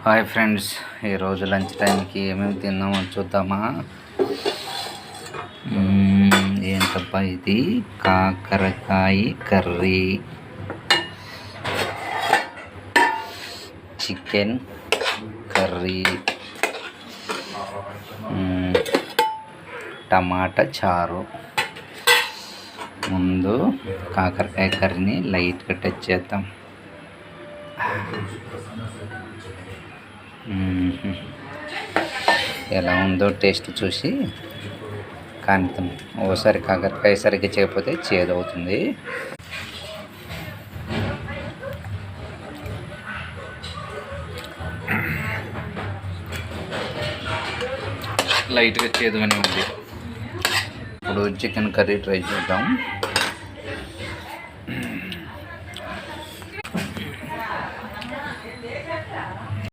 Hi friends, ఈరోజు lunch టైంకి ఏమేమి తిన్నామో చూద్దామా. ఏంటబ్బా ఇది? కాకరకాయ కర్రీ, చికెన్ కర్రీ, టమాటా చారు. ముందు కాకరకాయ కర్రీని లైట్గా టచ్ చేద్దాం. ఎలా ఉందో టేస్ట్ చూసి కానిద్దాం. ఓసారి కాకరకాయ సరిగ్గా చేయకపోతే చేదవుతుంది. లైట్గా చేదుగానే ఉంది. ఇప్పుడు చికెన్ కర్రీ ట్రై చేద్దాం.